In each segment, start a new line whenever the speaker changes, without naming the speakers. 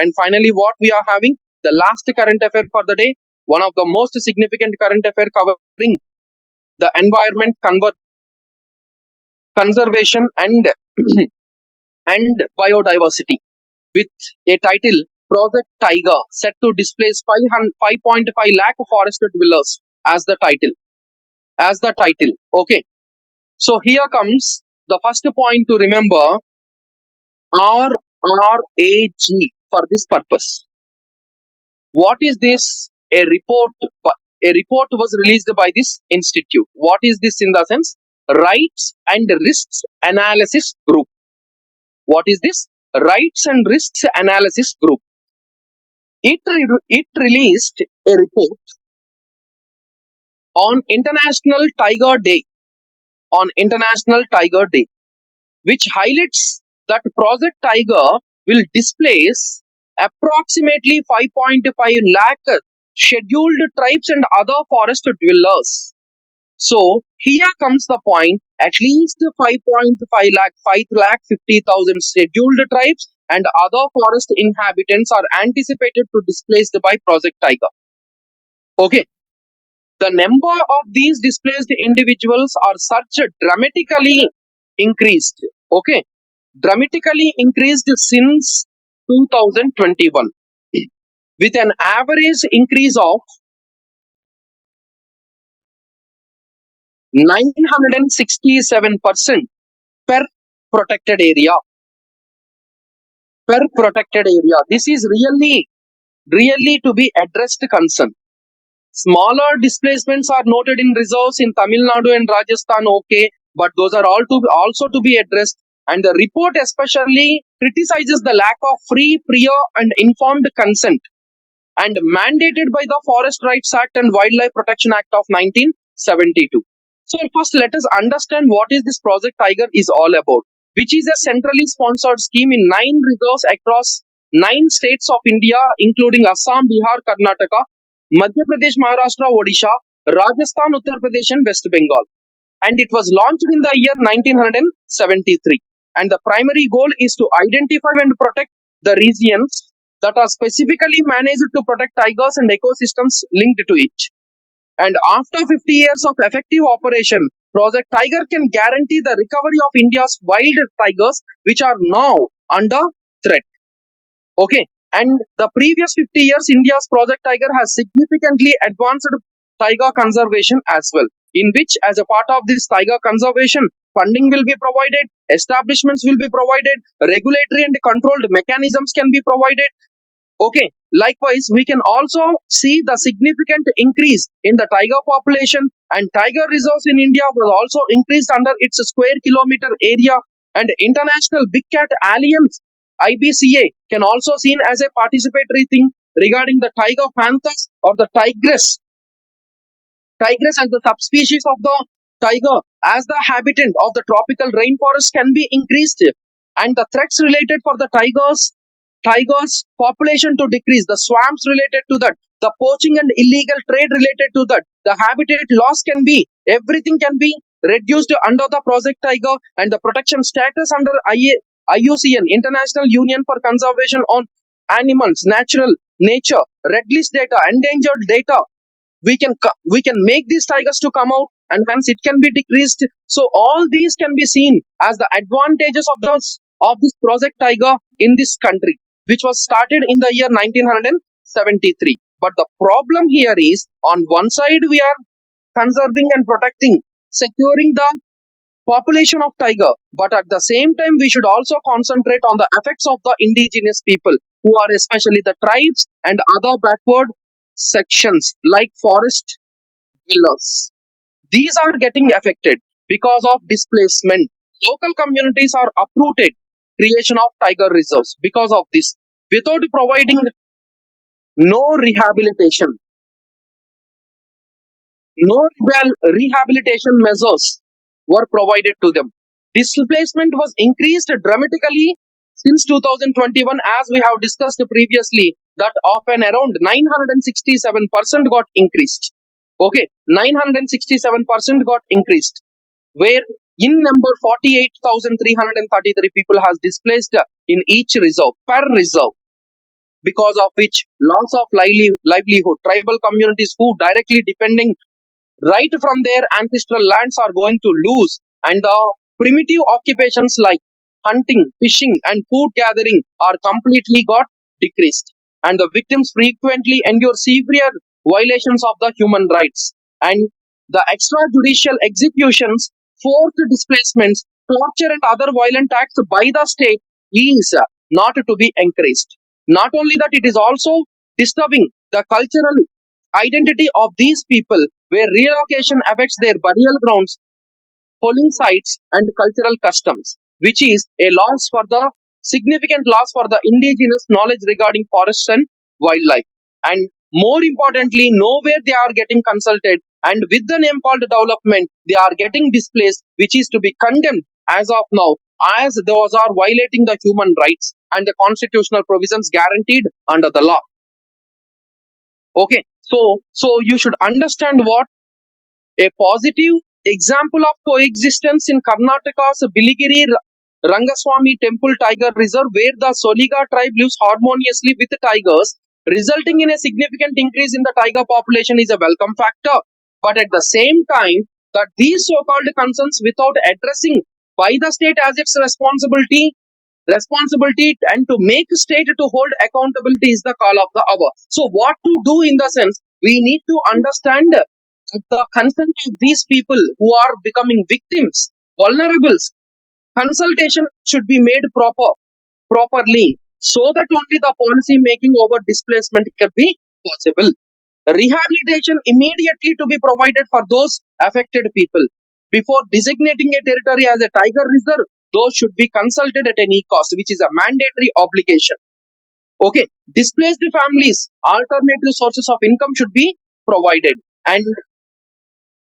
And finally, what we are having, the last current affair for the day, one of the most significant current affair covering the environment conservation and and biodiversity, with a title Project Tiger, set to displace 5.5 lakh forest dwellers as the title. Okay. So here comes the first point to remember, RRAG, for this purpose. What is this? A report was released by this institute. What is this in the sense? Rights and Risks Analysis Group. What is this? Rights and Risks Analysis Group. It released a report on International Tiger Day, which highlights that Project Tiger will displace approximately 5.5 lakh scheduled tribes and other forest dwellers. So here comes the point, at least 5.5 lakh, 5,50,000 scheduled tribes and other forest inhabitants are anticipated to be displaced by Project Tiger. Okay. The number of these displaced individuals are such dramatically increased. Okay. Dramatically increased since 2021, with an average increase of 967% per protected area. This is really to be addressed concern. Smaller displacements are noted in reserves in Tamil Nadu and Rajasthan, okay, but those are also to be addressed. And the report especially criticizes the lack of free, prior and informed consent and mandated by the Forest Rights Act and Wildlife Protection Act of 1972. So first let us understand what is this Project Tiger is all about, which is a centrally sponsored scheme in 9 reserves across 9 states of India, including Assam, Bihar, Karnataka, Madhya Pradesh, Maharashtra, Odisha, Rajasthan, Uttar Pradesh and West Bengal. And it was launched in the year 1973. And the primary goal is to identify and protect the regions that are specifically managed to protect tigers and ecosystems linked to it. And after 50 years of effective operation, Project Tiger can guarantee the recovery of India's wild tigers, which are now under threat. Okay. And the previous 50 years, India's Project Tiger has significantly advanced tiger conservation as well, in which as a part of this tiger conservation, funding will be provided, establishments will be provided, regulatory and controlled mechanisms can be provided. Okay. Likewise, we can also see the significant increase in the tiger population, and tiger reserves in India was also increased under its square kilometer area, and International Big Cat Alliance IBCA can also seen as a participatory thing regarding the tiger panthers or the tigress. Tigress as the subspecies of the tiger as the habitant of the tropical rainforest can be increased, and the threats related for the tigers population to decrease, the swamps related to that, the poaching and illegal trade related to that, the habitat loss can be, everything can be reduced under the Project Tiger, and the protection status under IUCN, International Union for Conservation on Animals, Nature, Red List data, endangered data. We can make these tigers to come out, and hence it can be decreased. So all these can be seen as the advantages of this Project Tiger in this country, which was started in the year 1973. But the problem here is, on one side we are conserving and protecting, securing the population of tiger, but at the same time we should also concentrate on the effects of the indigenous people, who are especially the tribes and other backward sections like forest dwellers. These are getting affected because of displacement. Local communities are uprooted, creation of tiger reserves because of this, without providing no rehabilitation measures were provided to them. Displacement was increased dramatically since 2021, as we have discussed previously, that of an around 967% got increased. Okay, 967% got increased, where in number 48,333 people has displaced in each reserve, per reserve. because of which loss of livelihood, tribal communities who directly depending right from their ancestral lands are going to lose, and the primitive occupations like hunting, fishing and food gathering are completely got decreased, and the victims frequently endure severe violations of the human rights, and the extrajudicial executions, forced displacements, torture and other violent acts by the state is not to be encouraged. Not only that, it is also disturbing the cultural identity of these people, where relocation affects their burial grounds, polling sites, and cultural customs, which is a loss for the significant loss for the indigenous knowledge regarding forests and wildlife. And more importantly, nowhere they are getting consulted, and with the name called development, they are getting displaced, which is to be condemned as of now, as those are violating the human rights and the constitutional provisions guaranteed under the law. Okay, so you should understand what a positive example of coexistence in Karnataka's Biligiri Rangaswamy Temple Tiger Reserve, where the Soliga tribe lives harmoniously with tigers, resulting in a significant increase in the tiger population, is a welcome factor. But at the same time, that these so-called concerns without addressing by the state as its responsibility and to make state to hold accountability is the call of the hour. So what to do in the sense, we need to understand that the consent of these people who are becoming victims, vulnerables, consultation should be made properly, so that only the policy making over displacement can be possible. Rehabilitation immediately to be provided for those affected people. Before designating a territory as a tiger reserve, those should be consulted at any cost, which is a mandatory obligation. Okay, displaced families, alternative sources of income should be provided, and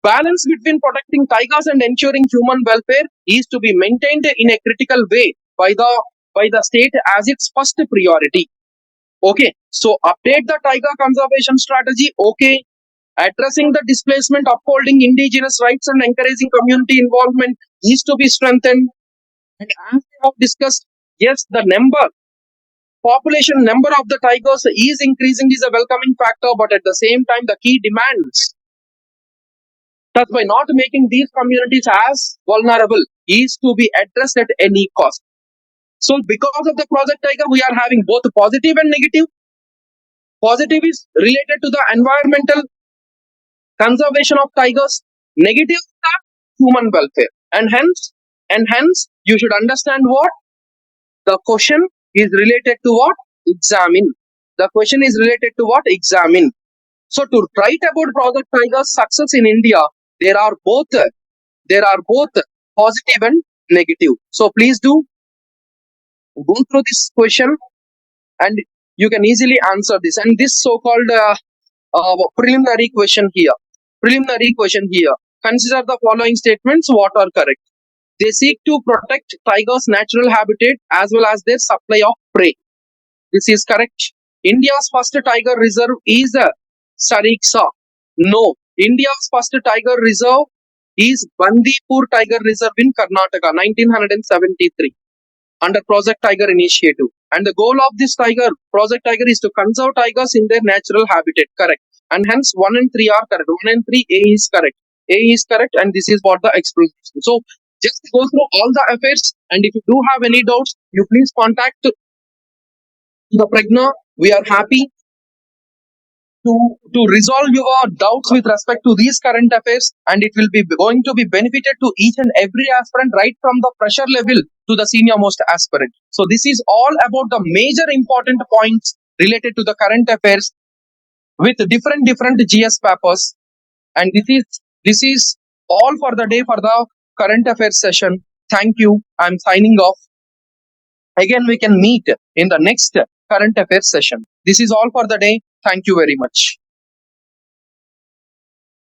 balance between protecting tigers and ensuring human welfare is to be maintained in a critical way by the state as its first priority. Okay, so update the tiger conservation strategy. Okay, addressing the displacement, upholding indigenous rights, and encouraging community involvement is to be strengthened. And as we have discussed, yes, the population number of the tigers is increasing is a welcoming factor, but at the same time, the key demands that by not making these communities as vulnerable is to be addressed at any cost. So, because of the Project Tiger, we are having both positive and negative. Positive is related to the environmental conservation of tigers. Negative is the human welfare, and hence, you should understand what the question is related to. What examine. The question is related to what examine. So, to write about Project Tiger's success in India, there are both positive and negative. So, please do go through this question, and you can easily answer this. And this so-called preliminary question here. Consider the following statements. What are correct? They seek to protect tigers' natural habitat as well as their supply of prey. This is correct. India's first tiger reserve is Sariksa. No. India's first tiger reserve is Bandipur Tiger Reserve in Karnataka, 1973, under Project Tiger initiative. And the goal of this Project Tiger, is to conserve tigers in their natural habitat. Correct. And hence 1 and 3 are correct. 1 and 3, A is correct. A is correct, and this is what the explanation. So just go through all the affairs, and if you do have any doubts, you please contact the Pragna. We are happy to resolve your doubts with respect to these current affairs, and it will be going to be benefited to each and every aspirant, right from the fresher level to the senior most aspirant. So this is all about the major important points related to the current affairs with different GS papers, and this is all for the day for the current affairs session. Thank you. I'm signing off. Again, we can meet in the next current affairs session. This is all for the day. Thank you very much.